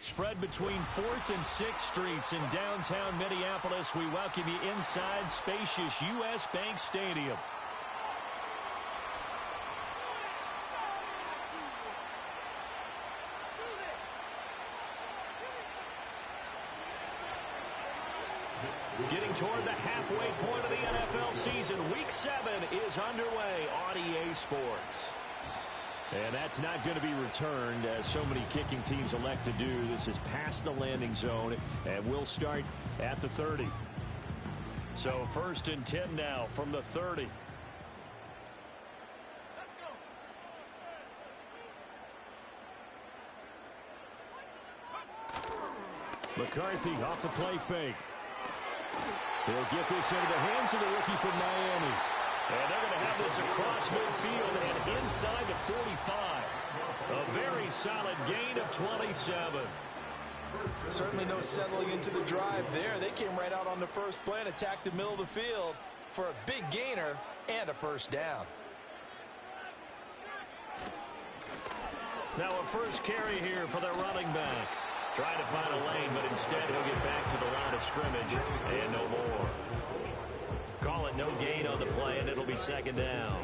Spread between 4th and 6th Streets in downtown Minneapolis. We welcome you inside spacious U.S. Bank Stadium. Getting toward the halfway point of the NFL season. Week 7 is underway on EA Sports. And that's not going to be returned, as so many kicking teams elect to do. This is past the landing zone, and we'll start at the 30. So 1st and 10 now from the 30. McCarthy off the play fake. He'll get this into the hands of the rookie from Miami. And they're going to have this across midfield and inside the 45. A very solid gain of 27. Certainly no settling into the drive there. They came right out on the first play and attacked the middle of the field for a big gainer and a first down. Now a first carry here for their running back. Trying to find a lane, but instead he'll get back to the line of scrimmage and no more. Call it no gain on the play, and it'll be 2nd down.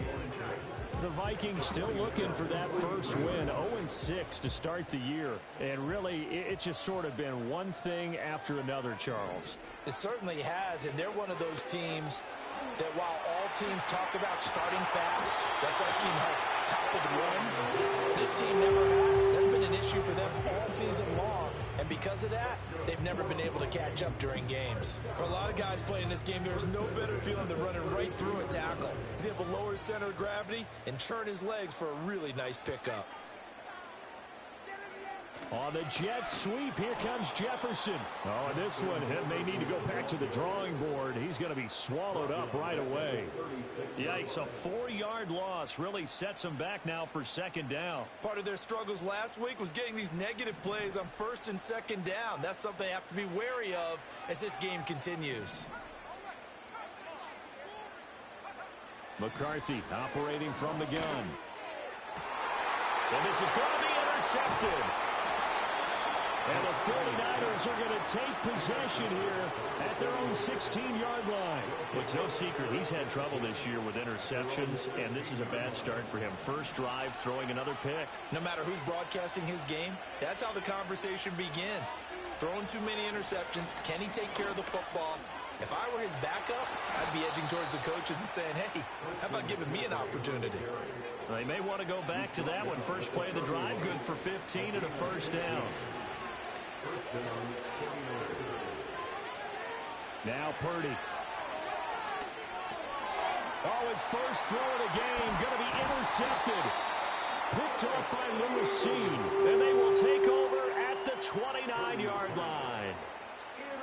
The Vikings still looking for that first win, 0-6 to start the year. And really, it's just sort of been one thing after another, Charles. It certainly has, and they're one of those teams that while all teams talk about starting fast, that's like, top of the run, this team never has. That's been an issue for them all season long, and because of that, they've never been able to catch up during games. For a lot of guys playing this game, there's no better feeling than running right through a tackle. He's able to lower his center of gravity and churn his legs for a really nice pickup. On the jet sweep, here comes Jefferson. Oh, and this one may need to go back to the drawing board. He's going to be swallowed up right away. Yikes, a 4-yard loss really sets him back now for 2nd down. Part of their struggles last week was getting these negative plays on 1st and 2nd down. That's something they have to be wary of as this game continues. McCarthy operating from the gun. And this is going to be intercepted. And the 49ers are going to take possession here at their own 16-yard line. It's no secret he's had trouble this year with interceptions, and this is a bad start for him. First drive, throwing another pick. No matter who's broadcasting his game, that's how the conversation begins. Throwing too many interceptions, can he take care of the football? If I were his backup, I'd be edging towards the coaches and saying, hey, how about giving me an opportunity? They may want to go back to that one. First play of the drive, good for 15 and a first down. Now Purdy. Oh, his first throw of the game going to be intercepted. Picked off by Lewis. And they will take over at the 29-yard line.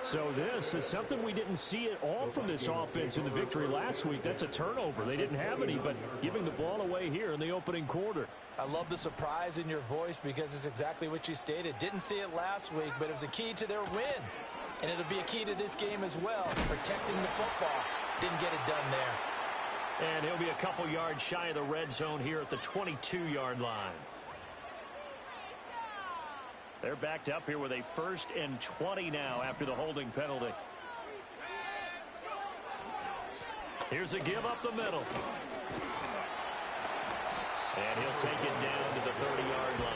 So this is something we didn't see at all from this offense in the victory last week. That's a turnover. They didn't have any, but giving the ball away here in the opening quarter. I love the surprise in your voice because it's exactly what you stated. Didn't see it last week, but it was a key to their win. And it'll be a key to this game as well, protecting the football. Didn't get it done there. And he'll be a couple yards shy of the red zone here at the 22-yard line. They're backed up here with a 1st and 20 now after the holding penalty. Here's a give up the middle. And he'll take it down to the 30-yard line.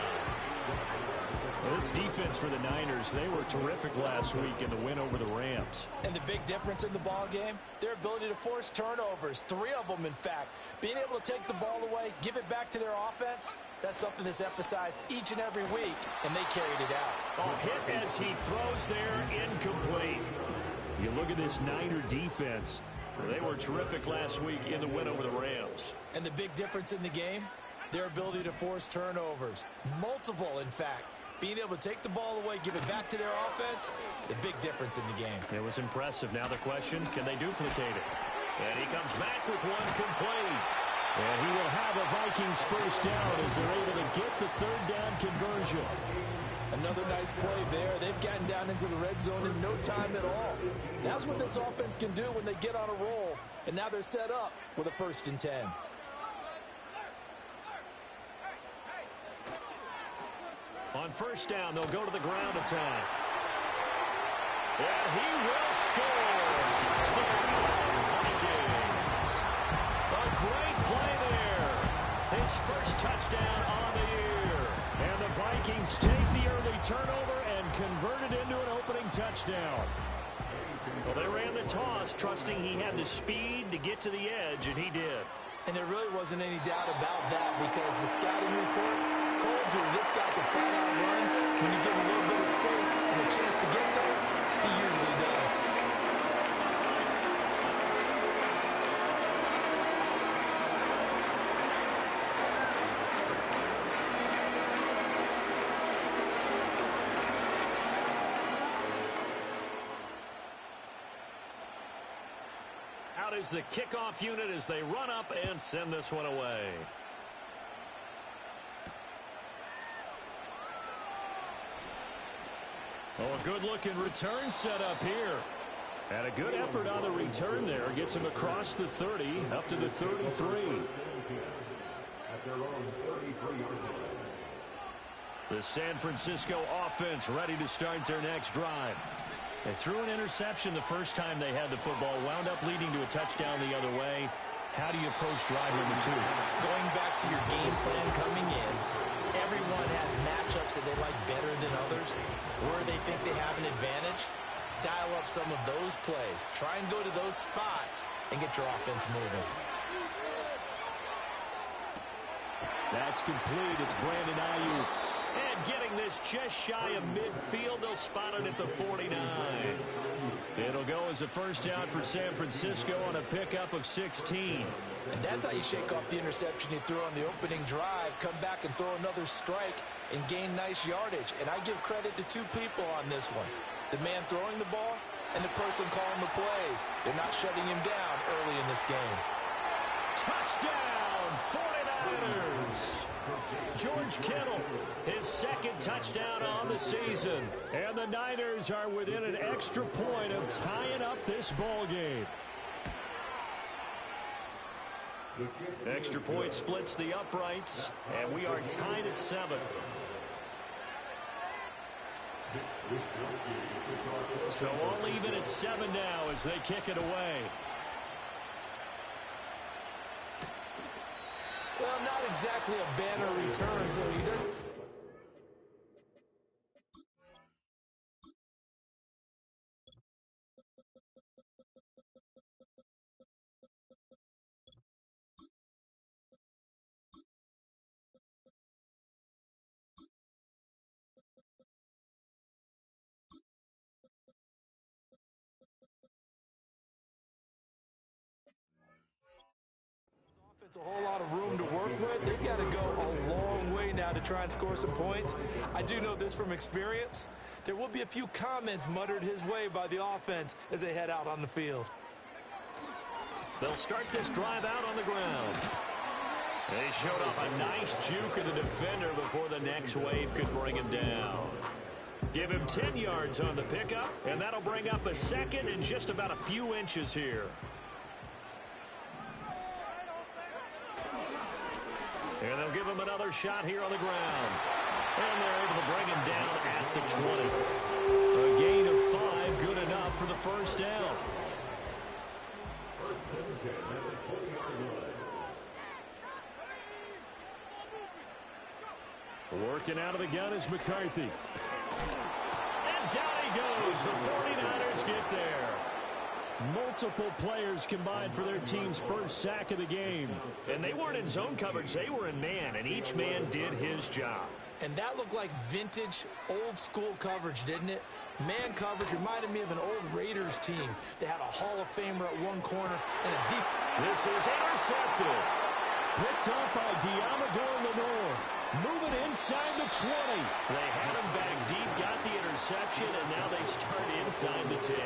This defense for the Niners, they were terrific last week in the win over the Rams. And the big difference in the ball game, their ability to force turnovers, 3 of them in fact. Being able to take the ball away, give it back to their offense, that's something that's emphasized each and every week, and they carried it out. A hit as he throws there, incomplete. You look at this Niner defense. They were terrific last week in the win over the Rams. And the big difference in the game, their ability to force turnovers. Multiple, in fact. Being able to take the ball away, give it back to their offense, the big difference in the game. It was impressive. Now the question, can they duplicate it? And he comes back with one complete. And he will have a Vikings first down as they're able to get the 3rd down conversion. Another nice play there. They've gotten down into the red zone in no time at all. That's what this offense can do when they get on a roll. And now they're set up with a 1st and 10. On first down, they'll go to the ground attack. And he will score. Touchdown, Vikings. A great play there. His first touchdown on the year. And the Vikings take the early turnover and convert it into an opening touchdown. Well, they ran the toss, trusting he had the speed to get to the edge, and he did. And there really wasn't any doubt about that because the scouting report told you this guy could flat out run. When you give him a little bit of space and a chance to get there, he usually does. Out is the kickoff unit as they run up and send this one away. Oh, a good-looking return set up here. And a good effort on the return there. Gets him across the 30, up to the 33. The San Francisco offense ready to start their next drive. They threw an interception the first time they had the football, wound up leading to a touchdown the other way. How do you approach drive number 2? Going back to your game plan coming in, everyone has matchups that they like better than others. Where they think they have an advantage, dial up some of those plays. Try and go to those spots and get your offense moving. That's complete. It's Brandon Ayuk. And getting this just shy of midfield, they'll spot it at the 49. It'll go as a first down for San Francisco on a pickup of 16. And that's how you shake off the interception you threw on the opening drive, come back and throw another strike and gain nice yardage. And I give credit to two people on this one. The man throwing the ball and the person calling the plays. They're not shutting him down early in this game. Touchdown, 49ers. George Kittle, his second touchdown on the season. And the Niners are within an extra point of tying up this ball game. Extra point splits the uprights, and we are tied at 7. So all even at 7 now as they kick it away. Well, not exactly a banner return, so he doesn't. A whole lot of room to work with. They've got to go a long way now to try and score some points. I do know this from experience. There will be a few comments muttered his way by the offense as they head out on the field. They'll start this drive out on the ground. They showed off a nice juke of the defender before the next wave could bring him down. Give him 10 yards on the pickup, and that'll bring up a second and just about a few inches here. And they'll give him another shot here on the ground. And they're able to bring him down at the 20. A gain of 5, good enough for the first down. Working out of the gun is McCarthy. And down he goes. The 49ers get there. Multiple players combined for their team's first sack of the game. And they weren't in zone coverage. They were in man, and each man did his job. And that looked like vintage, old-school coverage, didn't it? Man coverage reminded me of an old Raiders team. They had a Hall of Famer at one corner and a deep... This is intercepted. Picked up by Diamador Lenore. Moving inside the 20. They had him back deep, got the interception, and now they start inside the 10.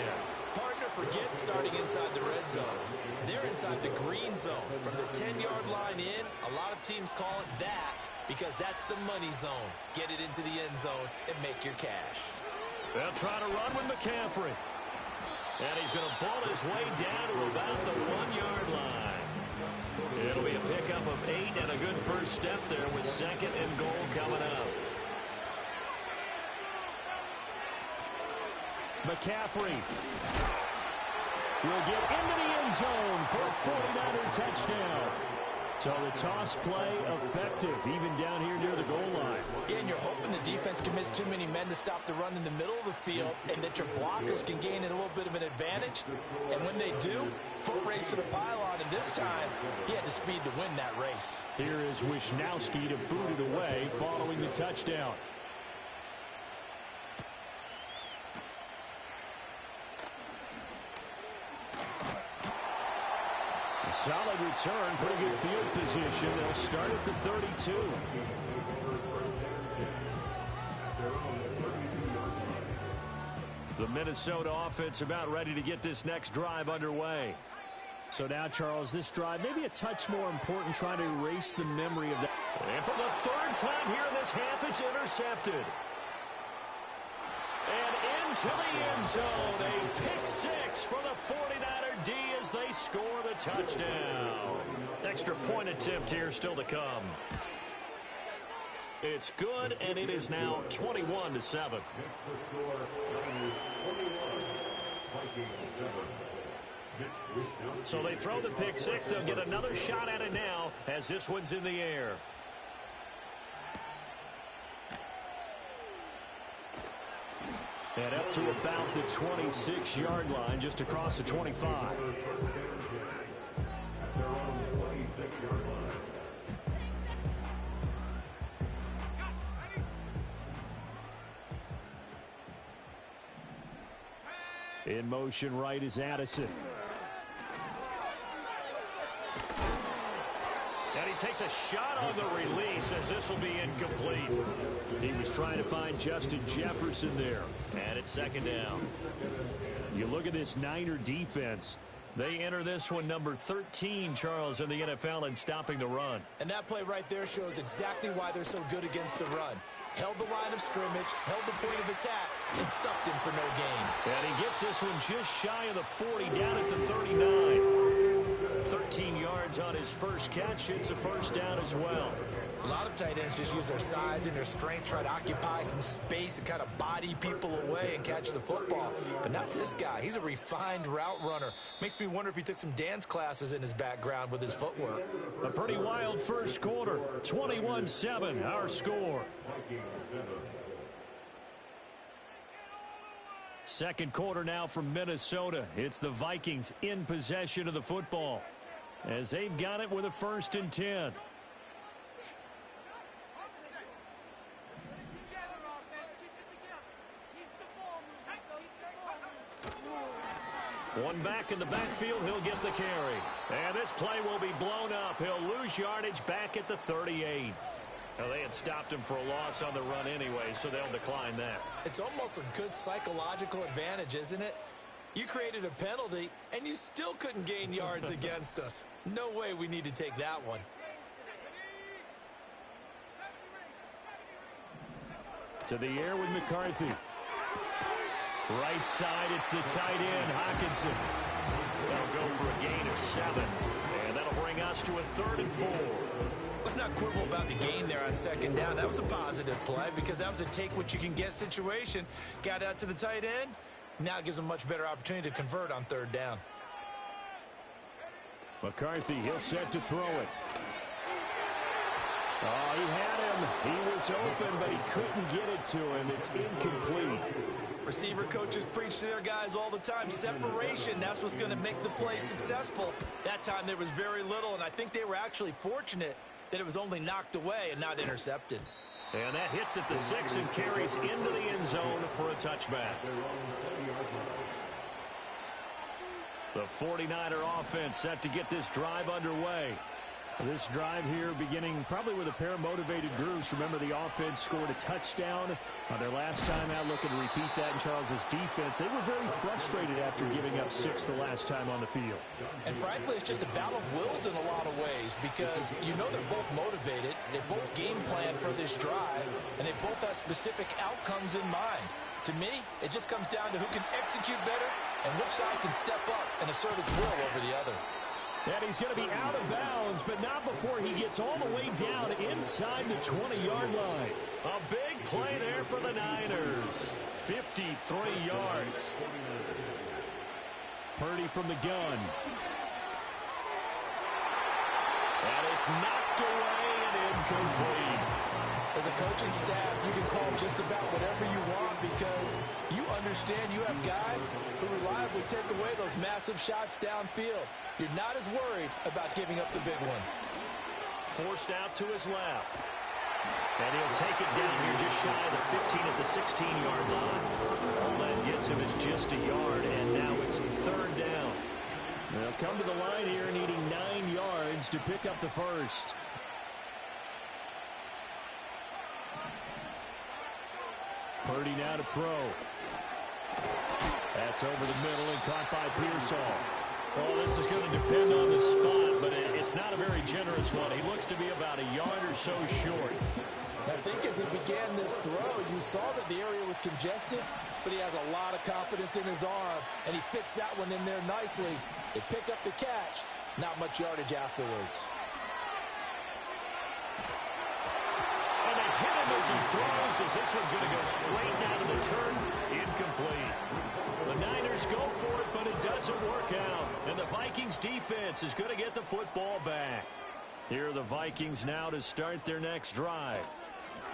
Partner forgets starting inside the red zone. They're inside the green zone. From the 10-yard line in, a lot of teams call it that because that's the money zone. Get it into the end zone and make your cash. They'll try to run with McCaffrey. And he's going to ball his way down to about the 1-yard line. It'll be a pickup of 8 and a good first step there with 2nd and goal coming up. McCaffrey will get into the end zone for a 49er touchdown. So the toss play effective, even down here near the goal line. Yeah, and you're hoping the defense commits too many men to stop the run in the middle of the field and that your blockers can gain a little bit of an advantage. And when they do, foot race to the pylon, and this time, he had the speed to win that race. Here is Wisnowski to boot it away following the touchdown. A solid return, pretty good field position. They'll start at the 32. The Minnesota offense about ready to get this next drive underway. So now, Charles, this drive maybe a touch more important, trying to erase the memory of that. And for the third time here in this half, it's intercepted. And into the end zone, a pick six for the 49er D as they score the touchdown. Extra point attempt here still to come. It's good, and it is now 21-7. So they throw the pick six. They'll get another shot at it now as this one's in the air. And up to about the 26-yard line, just across the 25. In motion right is Addison. And he takes a shot on the release as this will be incomplete. He was trying to find Justin Jefferson there. And it's second down. You look at this Niner defense. They enter this one number 13, Charles, in the NFL in stopping the run. And that play right there shows exactly why they're so good against the run. Held the line of scrimmage, held the point of attack, and stuffed him for no gain. And he gets this one just shy of the 40, down at the 39. 13 yards on his first catch. It's a first down as well. A lot of tight ends just use their size and their strength, try to occupy some space and kind of body people away and catch the football. But not this guy. He's a refined route runner. Makes me wonder if he took some dance classes in his background with his footwork. A pretty wild first quarter. 21-7, our score. Second quarter now from Minnesota. It's the Vikings in possession of the football as they've got it with a 1st and 10. One back in the backfield, he'll get the carry. And this play will be blown up. He'll lose yardage back at the 38. Now, they had stopped him for a loss on the run anyway, so they'll decline that. It's almost a good psychological advantage, isn't it? You created a penalty, and you still couldn't gain yards against us. No way we need to take that one. To the air with McCarthy. Right side, it's the tight end, Hockenson. They'll go for a gain of 7, and that'll bring us to a 3rd and 4. Let's not quibble about the gain there on second down. That was a positive play because that was a take-what-you-can-get situation. Got out to the tight end. Now it gives them much better opportunity to convert on 3rd down. McCarthy, he'll set to throw it. Oh, he had him. He was open, but he couldn't get it to him. It's incomplete. Receiver coaches preach to their guys all the time. Separation, that's what's going to make the play successful. That time there was very little, and I think they were actually fortunate that it was only knocked away and not intercepted. And that hits at the 6 and carries into the end zone for a touchback. The 49er offense set to get this drive underway. This drive here beginning probably with a pair of motivated groups. Remember, the offense scored a touchdown on their last time out, looking to repeat that in Charles's defense. They were very frustrated after giving up 6 the last time on the field. And frankly, it's just a battle of wills in a lot of ways because you know they're both motivated. They both game plan for this drive, and they both have specific outcomes in mind. To me, it just comes down to who can execute better and which side can step up and assert its will over the other. And he's going to be out of bounds, but not before he gets all the way down inside the 20-yard line. A big play there for the Niners. 53 yards. Purdy from the gun. And it's knocked away and incomplete. As a coaching staff, you can call just about whatever you want because you understand you have guys who reliably take away those massive shots downfield. You're not as worried about giving up the big one. Forced out to his left. And he'll take it down here just shy of the 15 at the 16-yard line. All that gets him is just a yard, and now it's third down. They'll come to the line here needing 9 yards to pick up the first. Purdy now to throw. That's over the middle and caught by Pearsall. Well, this is going to depend on the spot, but it's not a very generous one. He looks to be about a yard or so short. I think as he began this throw, you saw that the area was congested, but he has a lot of confidence in his arm, and he fits that one in there nicely. They pick up the catch, not much yardage afterwards. And they hit him as he throws, as this one's going to go straight down to the turf. Incomplete. The Niners go for it, but it doesn't work out. And the Vikings defense is going to get the football back. Here are the Vikings now to start their next drive.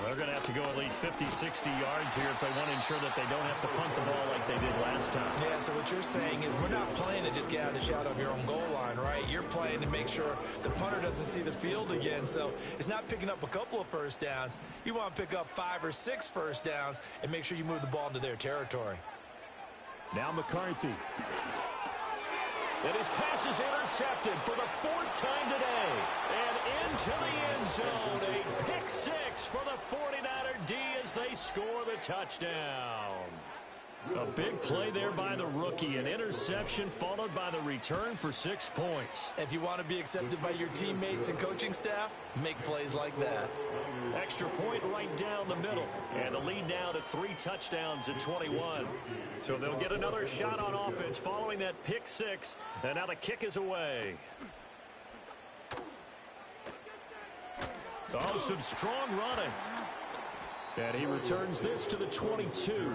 They're going to have to go at least 50, 60 yards here if they want to ensure that they don't have to punt the ball like they did last time. Yeah, so what you're saying is we're not playing to just get out of the shadow of your own goal line, right? You're playing to make sure the punter doesn't see the field again. So it's not picking up a couple of first downs. You want to pick up 5 or 6 first downs and make sure you move the ball into their territory. Now McCarthy. And his pass is intercepted for the 4th time today. And into the end zone. A pick 6 for the 49er D as they score the touchdown. A big play there by the rookie. An interception followed by the return for 6 points. If you want to be accepted by your teammates and coaching staff, make plays like that. Extra point right down the middle. And the lead now to 3 touchdowns at 21. So they'll get another shot on offense following that pick 6. And now the kick is away. Oh, some strong running. And he returns this to the 22.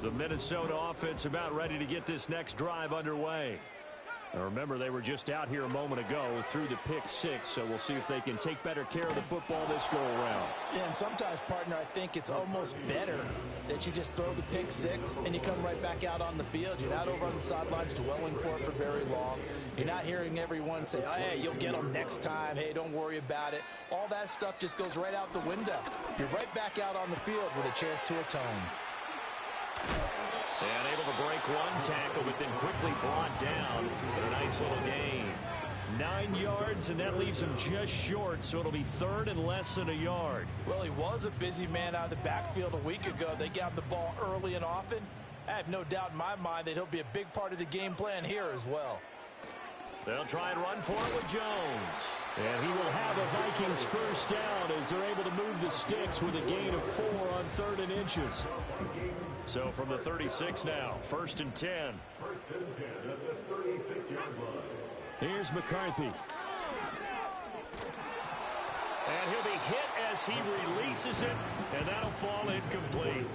The Minnesota offense about ready to get this next drive underway. Now remember, they were just out here a moment ago through the pick 6, so we'll see if they can take better care of the football this go around. Yeah, and sometimes, partner, I think it's almost better that you just throw the pick 6 and you come right back out on the field. You're not over on the sidelines dwelling for it for very long. You're not hearing everyone say, oh, hey, you'll get them next time. Hey, don't worry about it. All that stuff just goes right out the window. You're right back out on the field with a chance to atone. And able to break one tackle, but then quickly brought down. A nice little gain. 9 yards, and that leaves him just short, so it'll be third and less than a yard. Well, he was a busy man out of the backfield a week ago. They got him the ball early and often. I have no doubt in my mind that he'll be a big part of the game plan here as well. They'll try and run for it with Jones. And he will have a Vikings first down as they're able to move the sticks with a gain of 4 on 3rd and inches. So from the 36 now, 1st and 10. Here's McCarthy. And he'll be hit as he releases it, and that'll fall incomplete.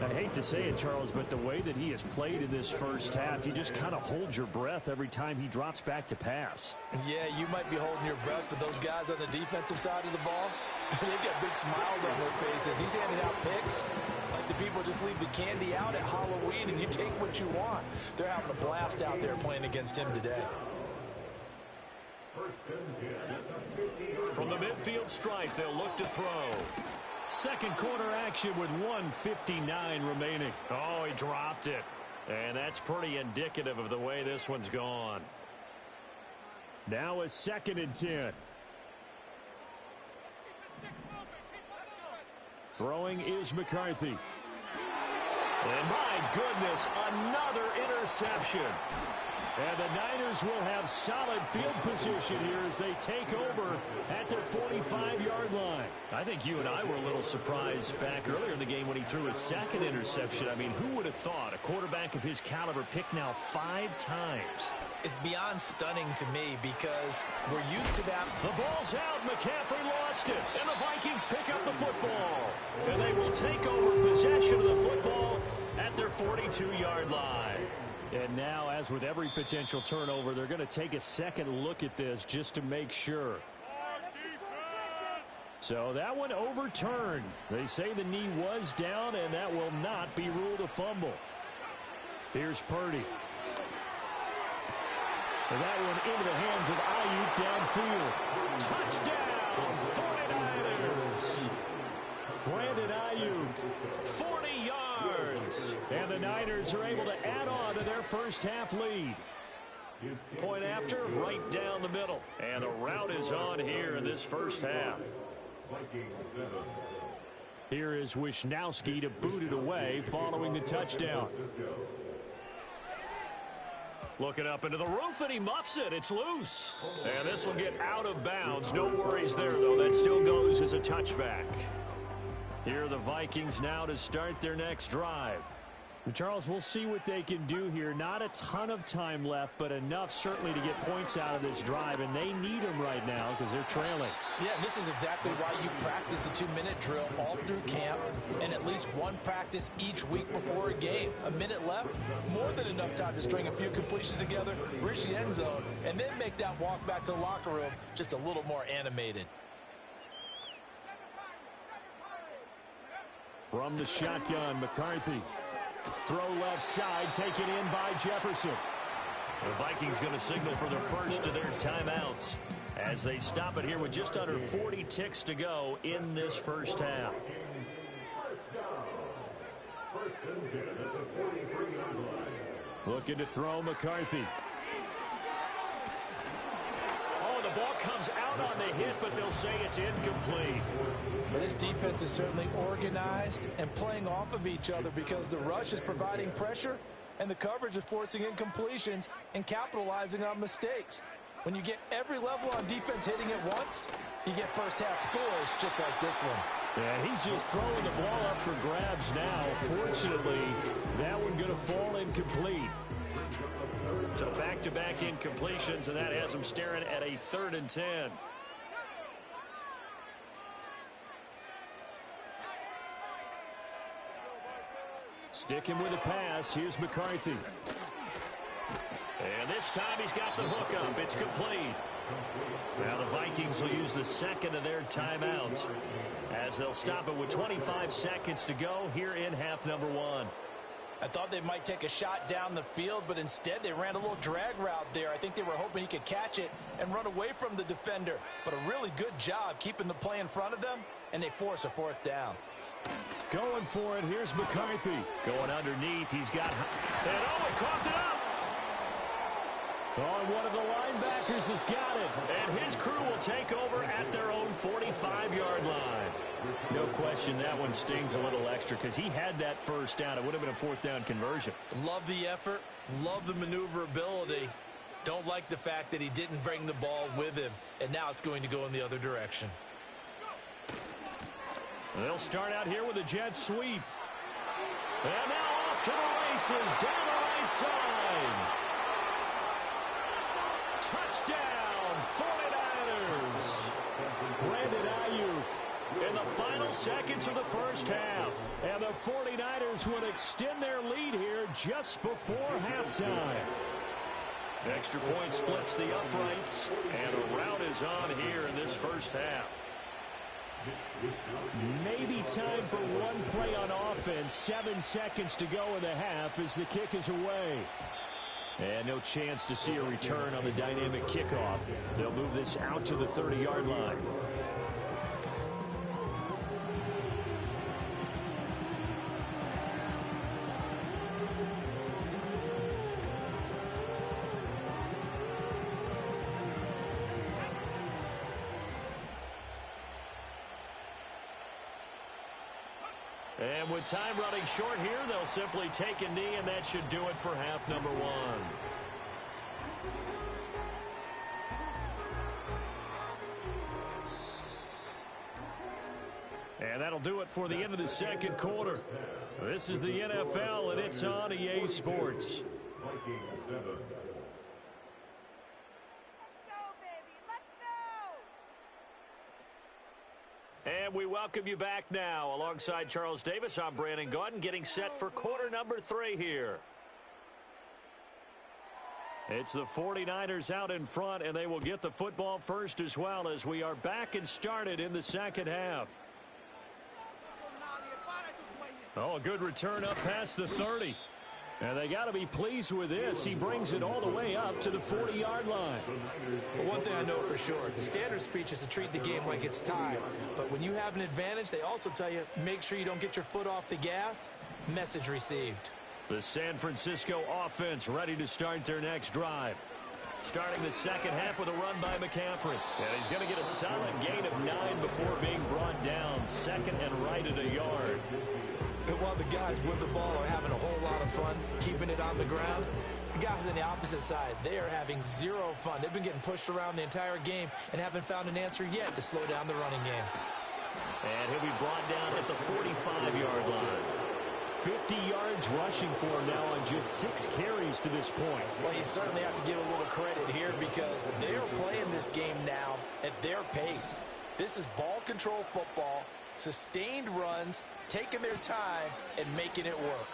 I hate to say it, Charles, but the way that he has played in this first half, you just kind of hold your breath every time he drops back to pass. Yeah, you might be holding your breath, but those guys on the defensive side of the ball, they've got big smiles on their faces. He's handing out picks like the people just leave the candy out at Halloween, and you take what you want. They're having a blast out there playing against him today. From the midfield stripe, they'll look to throw. Second quarter action with 1:59 remaining. Oh, he dropped it. And that's pretty indicative of the way this one's gone. Now a 2nd and 10. Throwing is McCarthy. And my goodness, another interception. And the Niners will have solid field position here as they take over at their 45-yard line. I think you and I were a little surprised back earlier in the game when he threw his 2nd interception. I mean, who would have thought a quarterback of his caliber picked now 5 times? It's beyond stunning to me because we're used to that. The ball's out. McCaffrey lost it. And the Vikings pick up the football. And they will take over possession of the football at their 42-yard line. And now, as with every potential turnover, they're going to take a second look at this just to make sure. So that one overturned. They say the knee was down, and that will not be ruled a fumble. Here's Purdy. And that one into the hands of Ayuk downfield. Touchdown, 49ers. Brandon Ayuk, 40 yards. And the Niners are able to add on to their first half lead. Point after, right down the middle. And the route is on here in this first half. Here is Wisnowski to boot it away following the touchdown. Looking up into the roof, and he muffs it. It's loose. And this will get out of bounds. No worries there, though. That still goes as a touchback. Here are the Vikings now to start their next drive. Charles, we'll see what they can do here. Not a ton of time left, but enough certainly to get points out of this drive, and they need them right now because they're trailing. Yeah, and this is exactly why you practice a 2-minute drill all through camp and at least one practice each week before a game. A minute left, more than enough time to string a few completions together, reach the end zone, and then make that walk back to the locker room just a little more animated. From the shotgun, McCarthy. Throw left side, taken in by Jefferson. The Vikings going to signal for the first of their timeouts as they stop it here with just under 40 ticks to go in this first half. Looking to throw McCarthy. Oh, the ball comes out on the hit, but they'll say it's incomplete. But this defense is certainly organized and playing off of each other because the rush is providing pressure and the coverage is forcing incompletions and capitalizing on mistakes. When you get every level on defense hitting at once, you get first half scores just like this one. Yeah, he's just throwing the ball up for grabs now. Fortunately, that one going to fall incomplete. So back-to-back incompletions, and that has them staring at a 3rd and 10. Sticking with the pass. Here's McCarthy. And this time he's got the hook up. It's complete. Now the Vikings will use the second of their timeouts as they'll stop it with 25 seconds to go here in half number 1. I thought they might take a shot down the field, but instead they ran a little drag route there. I think they were hoping he could catch it and run away from the defender. But a really good job keeping the play in front of them, and they force a 4th down. Going for it. Here's McCarthy. Going underneath. He's got... And oh, he coughed it up! Oh, and one of the linebackers has got it. And his crew will take over at their own 45-yard line. No question that one stings a little extra because he had that first down. It would have been a 4th down conversion. Love the effort. Love the maneuverability. Don't like the fact that he didn't bring the ball with him. And now it's going to go in the other direction. They'll start out here with a jet sweep. And now off to the races down the right side. Touchdown, 49ers. Brandon Ayuk in the final seconds of the first half. And the 49ers would extend their lead here just before halftime. Extra point splits the uprights, and a route is on here in this first half. Maybe time for one play on offense. 7 seconds to go in the half as the kick is away. And no chance to see a return on the dynamic kickoff. They'll move this out to the 30-yard line. And with time running short here, they'll simply take a knee, and that should do it for half number 1. And that'll do it for the end of the second quarter. This is the NFL, and it's on EA Sports. And we welcome you back now. Alongside Charles Davis, I'm Brandon Gaudin, getting set for quarter number 3 here. It's the 49ers out in front, and they will get the football first as well as we are back and started in the second half. Oh, a good return up past the 30. And they got to be pleased with this. He brings it all the way up to the 40-yard line. Well, one thing I know for sure, the standard speech is to treat the game like it's tied. But when you have an advantage, they also tell you, make sure you don't get your foot off the gas. Message received. The San Francisco offense ready to start their next drive. Starting the second half with a run by McCaffrey. And he's going to get a solid gain of 9 before being brought down. Second and right at a yard. And while the guys with the ball are having a whole lot of fun keeping it on the ground, the guys on the opposite side, they are having zero fun. They've been getting pushed around the entire game and haven't found an answer yet to slow down the running game. And he'll be brought down at the 45-yard line. 50 yards rushing for him now on just 6 carries to this point. Well, you certainly have to give a little credit here because they are playing this game now at their pace. This is ball control football, sustained runs, taking their time and making it work.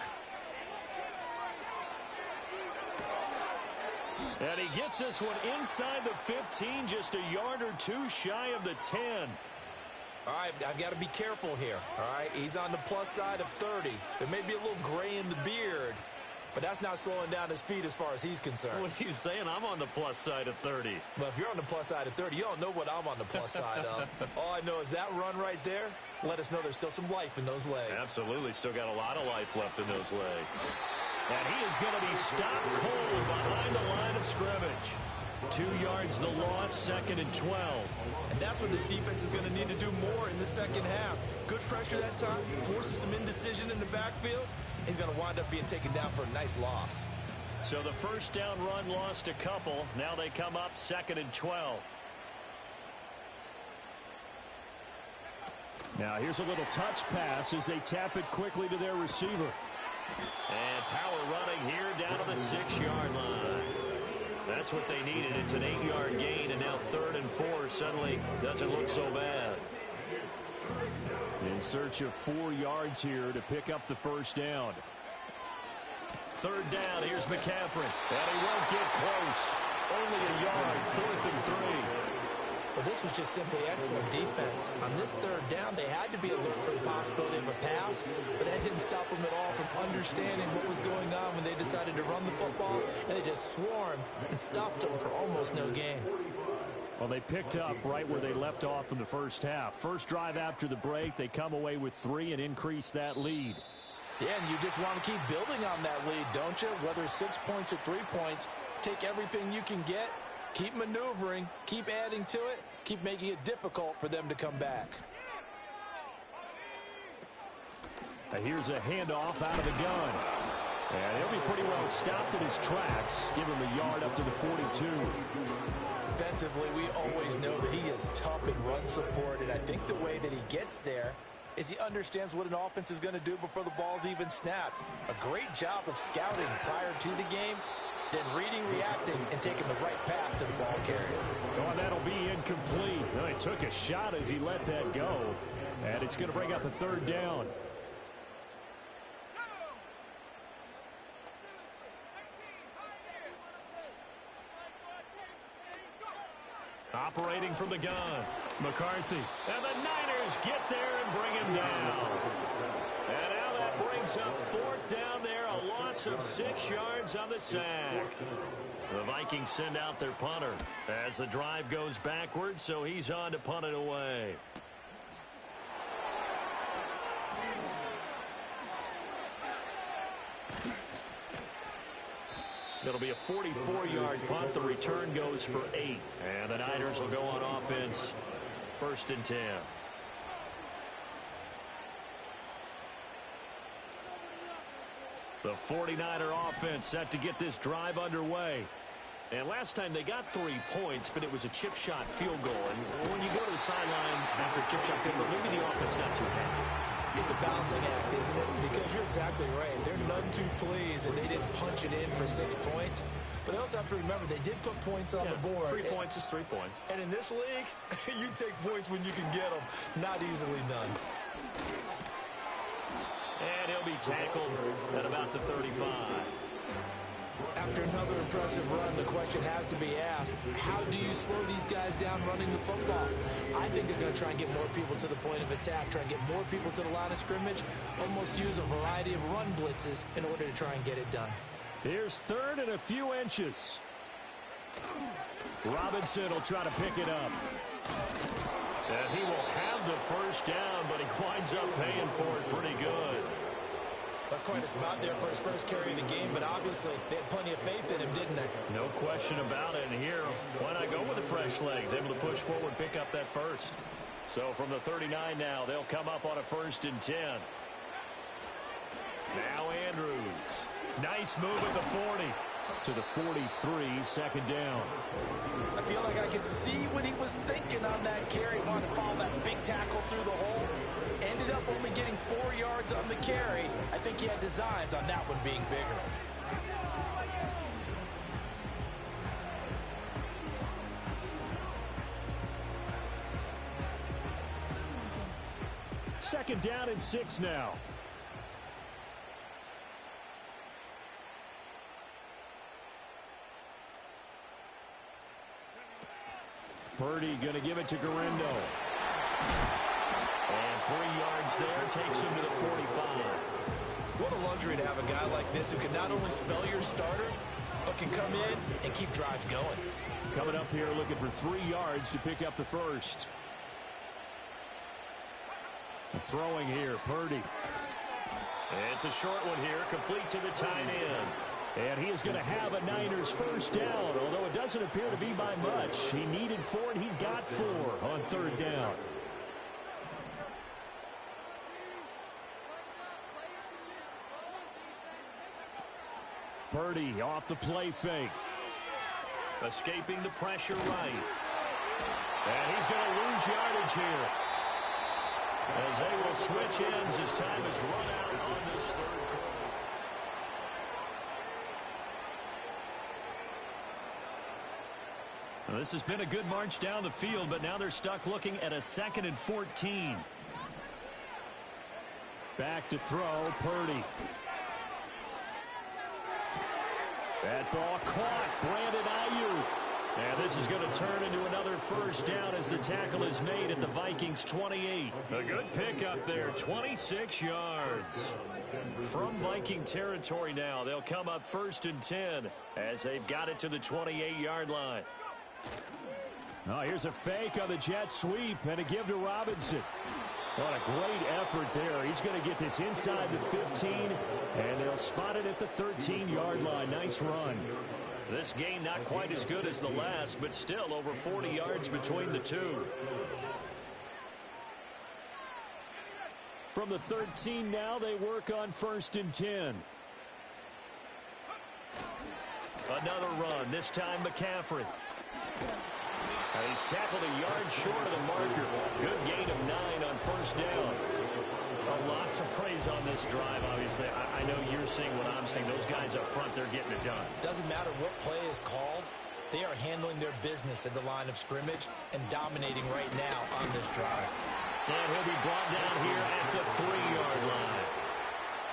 And he gets this one inside the 15, just a yard or 2 shy of the 10. All right, I've got to be careful here, all right? He's on the plus side of 30. There may be a little gray in the beard, but that's not slowing down his feet as far as he's concerned. What he's saying, I'm on the plus side of 30. Well, if you're on the plus side of 30, you don't know what I'm on the plus side of. All I know is that run right there, let us know there's still some life in those legs. Absolutely, still got a lot of life left in those legs. And he is going to be stopped cold behind the line of scrimmage. 2 yards the loss, second and 12. And that's what this defense is going to need to do more in the second half. Good pressure that time, forces some indecision in the backfield. He's going to wind up being taken down for a nice loss. So the first down run lost a couple. Now they come up second and 12. Now here's a little touch pass as they tap it quickly to their receiver. And power running here down to the 6-yard line. That's what they needed. It's an 8-yard gain, and now 3rd and 4 suddenly doesn't look so bad. In search of 4 yards here to pick up the first down. 3rd down, here's McCaffrey. And he won't get close. Only a yard, 4th and 3. Well, this was just simply excellent defense. On this 3rd down, they had to be alert for the possibility of a pass, but that didn't stop them at all from understanding what was going on when they decided to run the football, and they just swarmed and stuffed them for almost no gain. Well, they picked up right where they left off in the first half. First drive after the break, they come away with 3 and increase that lead. Yeah, and you just want to keep building on that lead, don't you? Whether it's 6 points or 3 points, take everything you can get. Keep maneuvering, keep adding to it, keep making it difficult for them to come back. Now here's a handoff out of the gun. And he'll be pretty well stopped in his tracks. Give him a yard up to the 42. Defensively, we always know that he is tough in run support, and I think the way that he gets there is he understands what an offense is going to do before the ball's even snapped. A great job of scouting prior to the game, then reading, reacting, and taking the right path to the ball carrier. Oh, and that'll be incomplete. Well, he took a shot as he let that go. And it's going to bring up a 3rd down. Operating from the gun, McCarthy. And the Niners get there and bring him down. And now that brings up 4th down there, a loss of 6 yards on the sack. The Vikings send out their punter as the drive goes backwards, so he's on to punt it away. It'll be a 44-yard punt. The return goes for 8. And the Niners will go on offense. 1st and 10. The 49er offense set to get this drive underway. And last time they got 3 points, but it was a chip shot field goal. And when you go to the sideline after a chip shot field goal, maybe the offense not too happy. It's a balancing act, isn't it? Because you're exactly right. They're none too pleased that they didn't punch it in for 6 points. But they also have to remember they did put points on the board. 3 points is 3 points. And in this league, you take points when you can get them. Not easily done. And he'll be tackled at about the 35. After another impressive run, the question has to be asked, how do you slow these guys down running the football? I think they're going to try and get more people to the point of attack, try and get more people to the line of scrimmage, almost use a variety of run blitzes in order to try and get it done. Here's third and a few inches. Robinson will try to pick it up. And he will have the first down, but he winds up paying for it pretty good. That's quite a spot there for his first carry of the game, but obviously they had plenty of faith in him, didn't they? No question about it. And here, why not go with the fresh legs? Able to push forward, pick up that first. So from the 39 now, they'll come up on a 1st and 10. Now Andrews. Nice move at the 40. To the 43, second down. I feel like I could see what he was thinking on that carry. Wanted to follow that big tackle through the hole. Ended up only getting 4 yards on the carry. I think he had designs on that one being bigger. Second down and 6 now. Purdy going to give it to Garendo. And 3 yards there takes him to the 45. What a luxury to have a guy like this who can not only spell your starter, but can come in and keep drives going. Coming up here looking for 3 yards to pick up the first. Throwing here, Purdy. It's a short one here, complete to the tight end. And he is going to have a Niners first down, although it doesn't appear to be by much. He needed 4, and he got 4 on 3rd down. Purdy off the play fake. Escaping the pressure right. And he's going to lose yardage here. As they will switch ends as time is run out on this 3rd quarter. Well, this has been a good march down the field, but now they're stuck looking at a 2nd and 14. Back to throw, Purdy. That ball caught, Brandon Ayuk. And this is going to turn into another first down as the tackle is made at the Vikings 28. A good pickup there, 26 yards. From Viking territory now, they'll come up 1st and 10 as they've got it to the 28-yard line. Oh, here's a fake on the jet sweep and a give to Robinson. What a great effort there. He's going to get this inside the 15, and they'll spot it at the 13-yard line. Nice run. This game not quite as good as the last, but still over 40 yards between the two. From the 13 now, they work on 1st and 10. Another run, this time McCaffrey. He's tackled a yard short of the marker. Good gain of 9 on 1st down. Lots of praise on this drive, obviously. I know you're seeing what I'm seeing. Those guys up front, they're getting it done. Doesn't matter what play is called. They are handling their business at the line of scrimmage and dominating right now on this drive. And he'll be brought down here at the 3-yard line.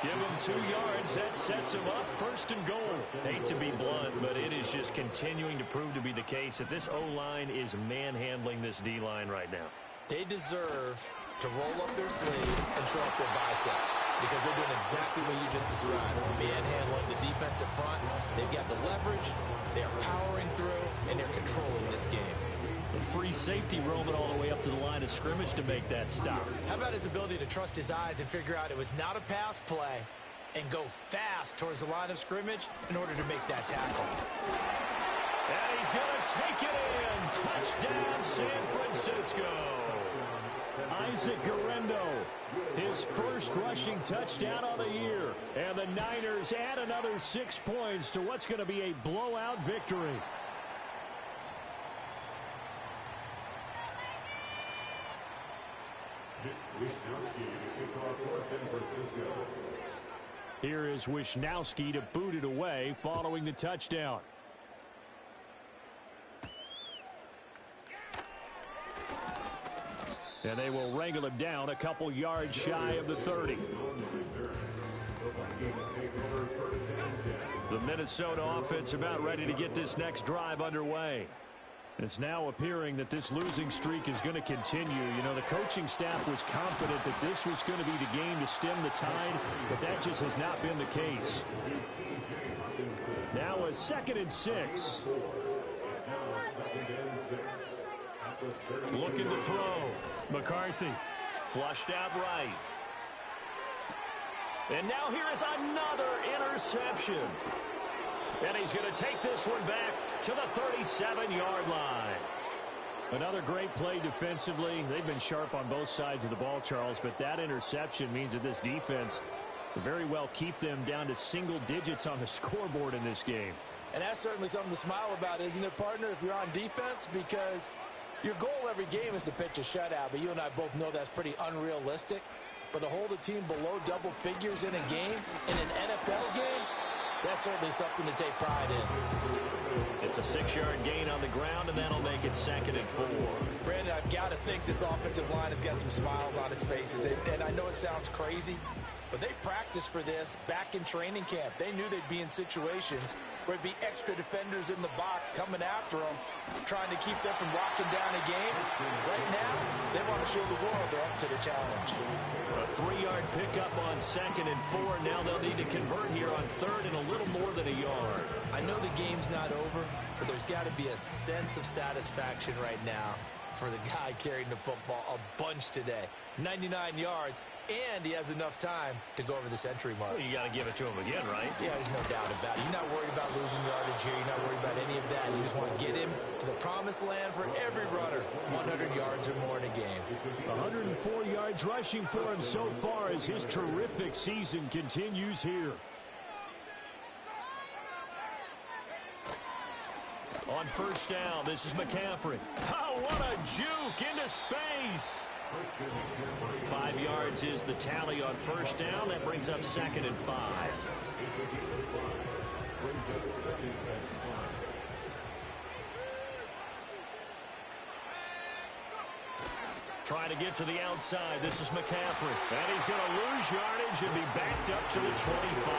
Give him 2 yards. That sets him up 1st and goal. Hate to be blunt, but it is just continuing to prove to be the case that this O-line is manhandling this D-line right now. They deserve to roll up their sleeves and show up their biceps because they're doing exactly what you just described. Manhandling the defensive front. They've got the leverage. They're powering through, and they're controlling this game. The free safety roaming all the way up to the line of scrimmage to make that stop. How about his ability to trust his eyes and figure out it was not a pass play and go fast towards the line of scrimmage in order to make that tackle. And he's going to take it in. Touchdown, San Francisco. Isaac Garendo, his first rushing touchdown of the year. And the Niners add another 6 points to what's going to be a blowout victory. Here is Wisnowski to boot it away following the touchdown. And they will wrangle him down a couple yards shy of the 30. The Minnesota offense about ready to get this next drive underway. It's now appearing that this losing streak is going to continue. You know, the coaching staff was confident that this was going to be the game to stem the tide, but that just has not been the case. Now a 2nd and 6. Looking to throw. McCarthy flushed out right. And now here is another interception. And he's going to take this one back to the 37-yard line. Another great play defensively. They've been sharp on both sides of the ball, Charles, but that interception means that this defense will very well keep them down to single digits on the scoreboard in this game. And that's certainly something to smile about, isn't it, partner, if you're on defense? Because your goal every game is to pitch a shutout, but you and I both know that's pretty unrealistic. But to hold a team below double figures in a game, in an NFL game, that's certainly something to take pride in. It's a 6-yard gain on the ground, and that'll make it 2nd and 4. Brandon, I've got to think this offensive line has got some smiles on its faces. And I know it sounds crazy, but they practiced for this back in training camp. They knew they'd be in situations where there'd be extra defenders in the box coming after them, trying to keep them from locking down a game. Right now, they want to show the world they're up to the challenge. A 3-yard pickup on 2nd and 4. Now they'll need to convert here on 3rd and a little more than a yard. I know the game's not over, but there's got to be a sense of satisfaction right now for the guy carrying the football a bunch today. 99 yards, and he has enough time to go over the century mark. Well, you got to give it to him again, right? Yeah, there's no doubt about it. You're not worried about losing yardage here. You're not worried about any of that. You just want to get him to the promised land for every runner. 100 yards or more in a game. 104 yards rushing for him so far as his terrific season continues here. On 1st down, this is McCaffrey. Oh, what a juke into space. 5 yards is the tally on 1st down. That brings up 2nd and 5. Trying to get to the outside. This is McCaffrey. And he's going to lose yardage and be backed up to the 25.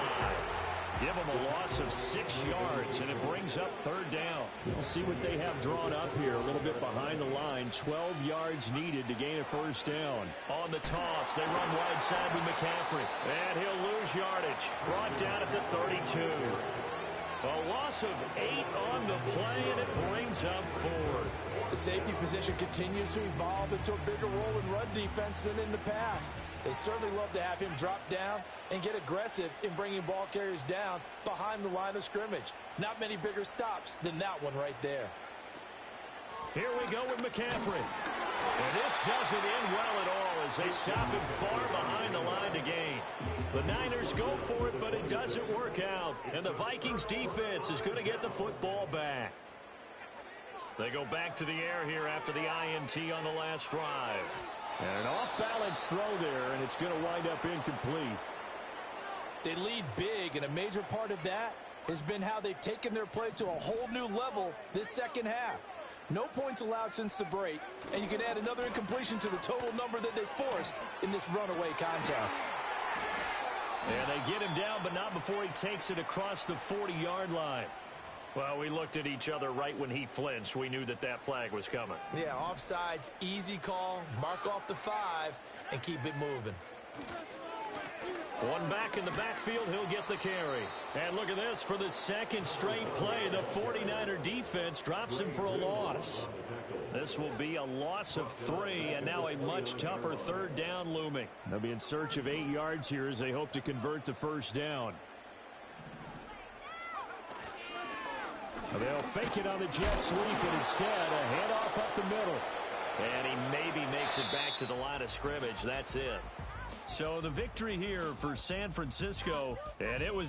Give him a loss of 6 yards, and it brings up 3rd down. We'll see what they have drawn up here. A little bit behind the line. 12 yards needed to gain a 1st down. On the toss, they run wide side with McCaffrey. And he'll lose yardage. Brought down at the 32. A loss of 8 on the play, and it brings up 4th. The safety position continues to evolve into a bigger role in run defense than in the past. They certainly love to have him drop down and get aggressive in bringing ball carriers down behind the line of scrimmage. Not many bigger stops than that one right there. Here we go with McCaffrey. And this doesn't end well at all as they stop him far behind the line to gain. The Niners go for it, but it doesn't work out. And the Vikings defense is going to get the football back. They go back to the air here after the INT on the last drive. And an off-balance throw there, and it's going to wind up incomplete. They lead big, and a major part of that has been how they've taken their play to a whole new level this second half. No points allowed since the break, and you can add another incompletion to the total number that they forced in this runaway contest. And they get him down, but not before he takes it across the 40-yard line. Well, we looked at each other right when he flinched. We knew that that flag was coming. Yeah, offsides, easy call, mark off the 5, and keep it moving. One back in the backfield, he'll get the carry. And look at this, for the second straight play, the 49er defense drops him for a loss. This will be a loss of 3, and now a much tougher 3rd down looming. They'll be in search of 8 yards here as they hope to convert the 1st down. They'll fake it on the jet sweep, and instead a handoff up the middle. And he maybe makes it back to the line of scrimmage. That's it. So the victory here for San Francisco, and it was